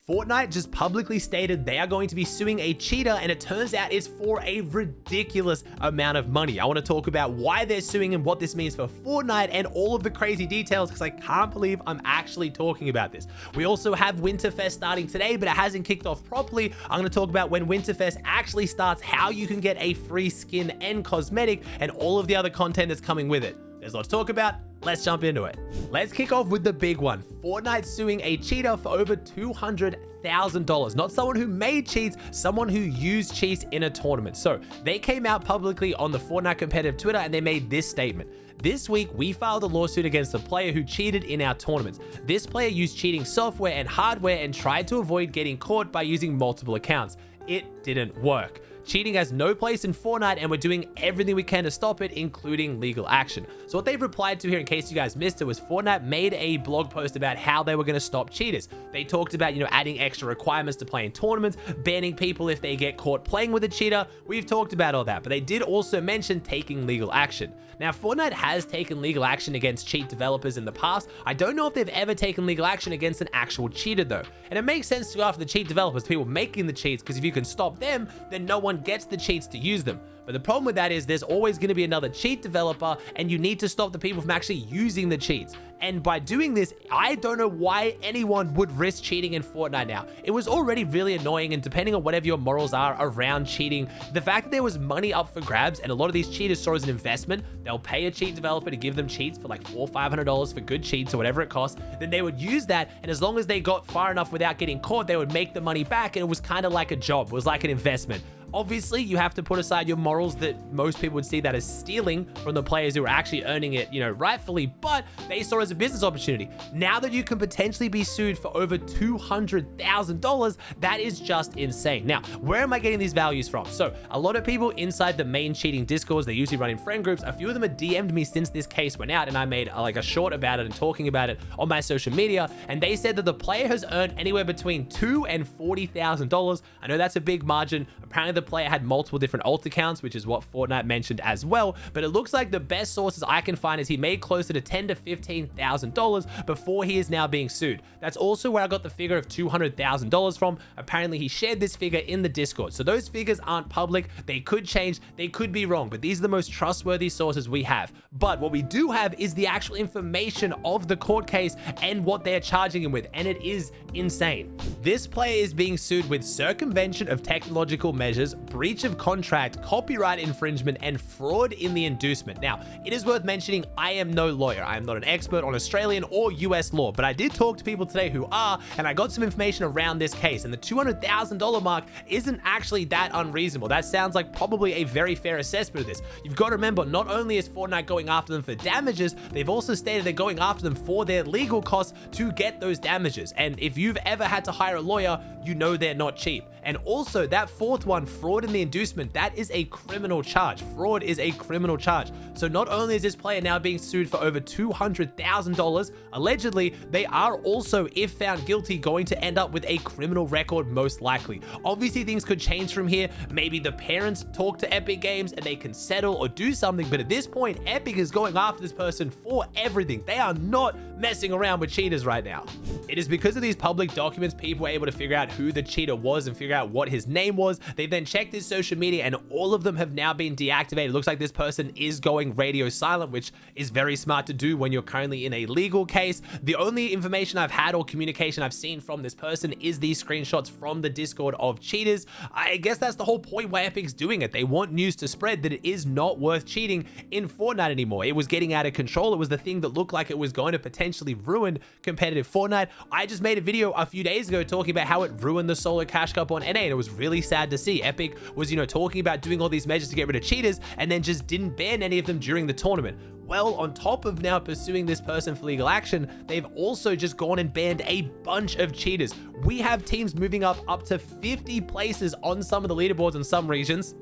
Fortnite just publicly stated they are going to be suing a cheater, and it turns out it's for a ridiculous amount of money. I want to talk about why they're suing and what this means for Fortnite and all of the crazy details, because I can't believe I'm actually talking about this. We also have Winterfest starting today, but it hasn't kicked off properly. I'm going to talk about when Winterfest actually starts, how you can get a free skin and cosmetic, and all of the other content that's coming with it. There's a lot to talk about. Let's jump into it. Let's kick off with the big one. Fortnite suing a cheater for over $200,000. Not someone who made cheats, someone who used cheats in a tournament. So they came out publicly on the Fortnite competitive Twitter and they made this statement. This week, we filed a lawsuit against a player who cheated in our tournaments. This player used cheating software and hardware and tried to avoid getting caught by using multiple accounts. It didn't work. Cheating has no place in Fortnite, and we're doing everything we can to stop it, including legal action. So what they've replied to here, in case you guys missed it, was Fortnite made a blog post about how they were going to stop cheaters. They talked about, adding extra requirements to play in tournaments, banning people if they get caught playing with a cheater. We've talked about all that, but they did also mention taking legal action. Now, Fortnite has taken legal action against cheat developers in the past. I don't know if they've ever taken legal action against an actual cheater though. And it makes sense to go after the cheat developers, people making the cheats, because if you can stop them, then no one gets the cheats to use them. But the problem with that is there's always going to be another cheat developer, and you need to stop the people from actually using the cheats. And by doing this, I don't know why anyone would risk cheating in Fortnite now. It was already really annoying, and depending on whatever your morals are around cheating, the fact that there was money up for grabs, and a lot of these cheaters saw it as an investment, they'll pay a cheat developer to give them cheats for like $400 or $500 for good cheats or whatever it costs, then they would use that, and as long as they got far enough without getting caught, they would make the money back, and it was kind of like a job. It was like an investment. Obviously, you have to put aside your morals that most people would see that as stealing from the players who are actually earning it, rightfully, but they saw it as a business opportunity. Now that you can potentially be sued for over $200,000, that is just insane. Now, where am I getting these values from? So a lot of people inside the main cheating discords, they usually run in friend groups. A few of them have DM'd me since this case went out, and I made like a short about it and talking about it on my social media. And they said that the player has earned anywhere between $2,000 and $40,000. I know that's a big margin. Apparently the player had multiple different alt accounts, which is what Fortnite mentioned as well, but it looks like the best sources I can find is he made closer to $10,000 to $15,000 before he is now being sued. That's also where I got the figure of $200,000 from. Apparently he shared this figure in the Discord, so those figures aren't public. They could change, they could be wrong, but these are the most trustworthy sources we have. But what we do have is the actual information of the court case and what they're charging him with, and it is insane. This player is being sued with circumvention of technological measures, breach of contract, copyright infringement, and fraud in the inducement. Now, it is worth mentioning I am no lawyer. I am not an expert on Australian or US law, but I did talk to people today who are, and I got some information around this case, and the $200,000 mark isn't actually that unreasonable. That sounds like probably a very fair assessment of this. You've got to remember, not only is Fortnite going after them for damages, they've also stated they're going after them for their legal costs to get those damages. And if you've ever had to hire a lawyer, you know they're not cheap. And also that fourth one, fraud in the inducement, that is a criminal charge. Fraud is a criminal charge. So not only is this player now being sued for over $200,000, allegedly, they are also, if found guilty, going to end up with a criminal record most likely. Obviously, things could change from here. Maybe the parents talk to Epic Games and they can settle or do something, but at this point, Epic is going after this person for everything. They are not messing around with cheaters right now. It is because of these public documents, people were able to figure out who the cheater was and figure out what his name was. They then checked his social media, and all of them have now been deactivated. It looks like this person is going radio silent, which is very smart to do when you're currently in a legal case. The only information I've had or communication I've seen from this person is these screenshots from the Discord of cheaters. I guess that's the whole point why Epic's doing it. They want news to spread that it is not worth cheating in Fortnite anymore. It was getting out of control. It was the thing that looked like it was going to potentially ruin competitive Fortnite. I just made a video a few days ago talking about how it ruined the solo cash cup on NA, and it was really sad to see. Epic was, talking about doing all these measures to get rid of cheaters and then just didn't ban any of them during the tournament. Well, on top of now pursuing this person for legal action, they've also just gone and banned a bunch of cheaters. We have teams moving up to 50 places on some of the leaderboards in some regions.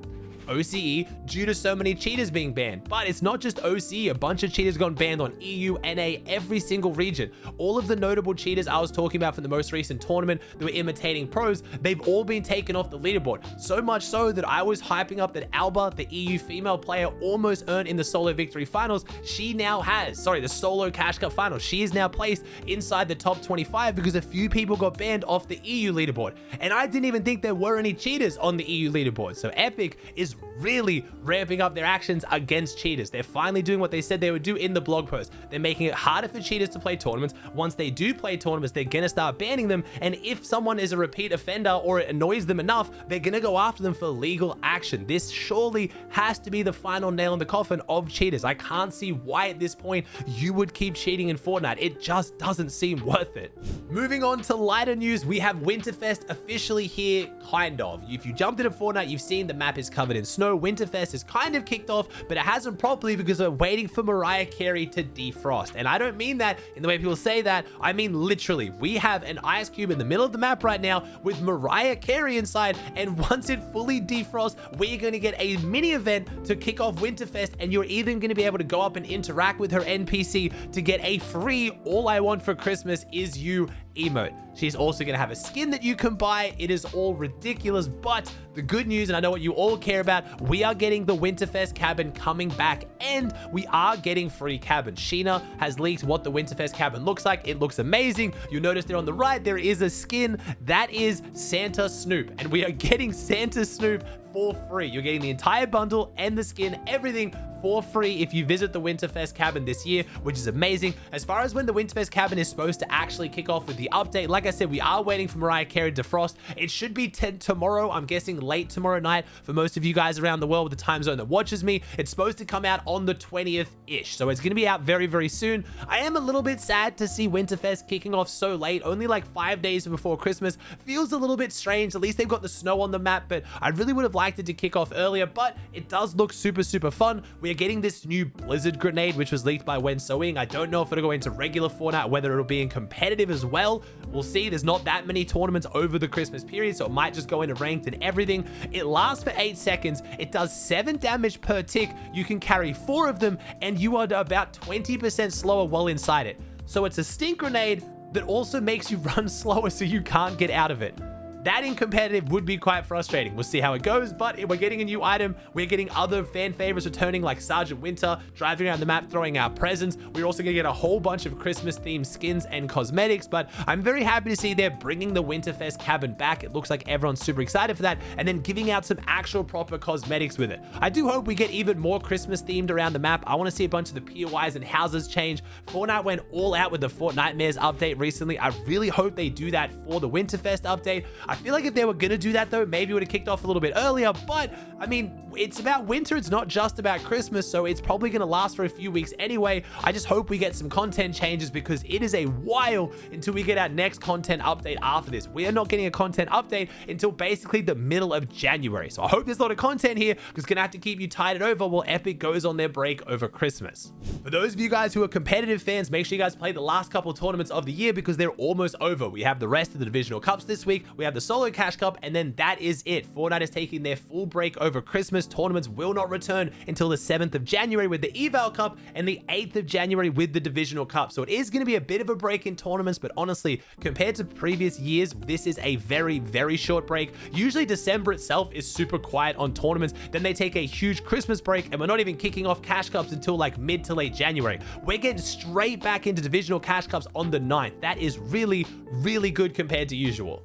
OCE due to so many cheaters being banned. But it's not just OCE, a bunch of cheaters got banned on EU, NA, every single region. All of the notable cheaters I was talking about from the most recent tournament that were imitating pros, they've all been taken off the leaderboard. So much so that I was hyping up that Alba, the EU female player, almost earned in the solo victory finals. She now has, the solo cash cup finals. She is now placed inside the top 25 because a few people got banned off the EU leaderboard. And I didn't even think there were any cheaters on the EU leaderboard. So Epic is really ramping up their actions against cheaters. They're finally doing what they said they would do in the blog post. They're making it harder for cheaters to play tournaments. Once they do play tournaments, they're gonna start banning them. And if someone is a repeat offender or it annoys them enough, they're gonna go after them for legal action. This surely has to be the final nail in the coffin of cheaters. I can't see why at this point you would keep cheating in Fortnite. It just doesn't seem worth it. Moving on to lighter news, we have Winterfest officially here, kind of. If you jumped into Fortnite, you've seen the map is covered in snow. Winterfest is kind of kicked off, but it hasn't properly because we're waiting for Mariah Carey to defrost. And I don't mean that in the way people say that. I mean literally. We have an ice cube in the middle of the map right now with Mariah Carey inside, and once it fully defrosts, we're going to get a mini event to kick off Winterfest, and you're even going to be able to go up and interact with her NPC to get a free "All I Want for Christmas Is You" emote. She's also going to have a skin that you can buy. It is all ridiculous, but the good news, and I know what you all care about, we are getting the Winterfest cabin coming back, and we are getting free cabins. Sheena has leaked what the Winterfest cabin looks like. It looks amazing. You'll notice there on the right, there is a skin. That is Santa Snoop, and we are getting Santa Snoop for free. You're getting the entire bundle and the skin, everything for free if you visit the Winterfest cabin this year, which is amazing. As far as when the Winterfest cabin is supposed to actually kick off with the update, like I said, we are waiting for Mariah Carey to defrost. It should be tomorrow. I'm guessing late tomorrow night for most of you guys around the world with the time zone that watches me. It's supposed to come out on the 20th-ish, so it's going to be out very, very soon. I am a little bit sad to see Winterfest kicking off so late, only like 5 days before Christmas. Feels a little bit strange. At least they've got the snow on the map, but I really would have liked it to kick off earlier, but it does look super, super fun. We are getting this new blizzard grenade, which was leaked by When Sewing. I don't know if it'll go into regular Fortnite, whether it'll be in competitive as well. We'll see. There's not that many tournaments over the Christmas period, so it might just go into ranked and everything. It lasts for 8 seconds. It does 7 damage per tick. You can carry 4 of them, and you are about 20% slower while inside it. So it's a stink grenade that also makes you run slower so you can't get out of it. That in competitive would be quite frustrating. We'll see how it goes, but we're getting a new item. We're getting other fan favorites returning, like Sergeant Winter, driving around the map, throwing out presents. We're also going to get a whole bunch of Christmas-themed skins and cosmetics, but I'm very happy to see they're bringing the Winterfest cabin back. It looks like everyone's super excited for that, and then giving out some actual proper cosmetics with it. I do hope we get even more Christmas-themed around the map. I want to see a bunch of the POIs and houses change. Fortnite went all out with the Fortnitemares update recently. I really hope they do that for the Winterfest update. I feel like if they were going to do that, though, maybe it would have kicked off a little bit earlier, but I mean, it's about winter. It's not just about Christmas, so it's probably going to last for a few weeks anyway. I just hope we get some content changes because it is a while until we get our next content update after this. We are not getting a content update until basically the middle of January, so I hope there's a lot of content here because it's going to have to keep you tided over while Epic goes on their break over Christmas. For those of you guys who are competitive fans, make sure you guys play the last couple of tournaments of the year because they're almost over. We have the rest of the divisional cups this week. We have the solo cash cup, and then that is it. Fortnite is taking their full break over Christmas. Tournaments will not return until the 7th of January with the Eval Cup and the 8th of January with the divisional cup. So it is going to be a bit of a break in tournaments, but honestly, compared to previous years, this is a very, very short break. Usually December itself is super quiet on tournaments. Then they take a huge Christmas break, and we're not even kicking off cash cups until like mid to late January. We're getting straight back into divisional cash cups on the 9th. That is really, really good compared to usual.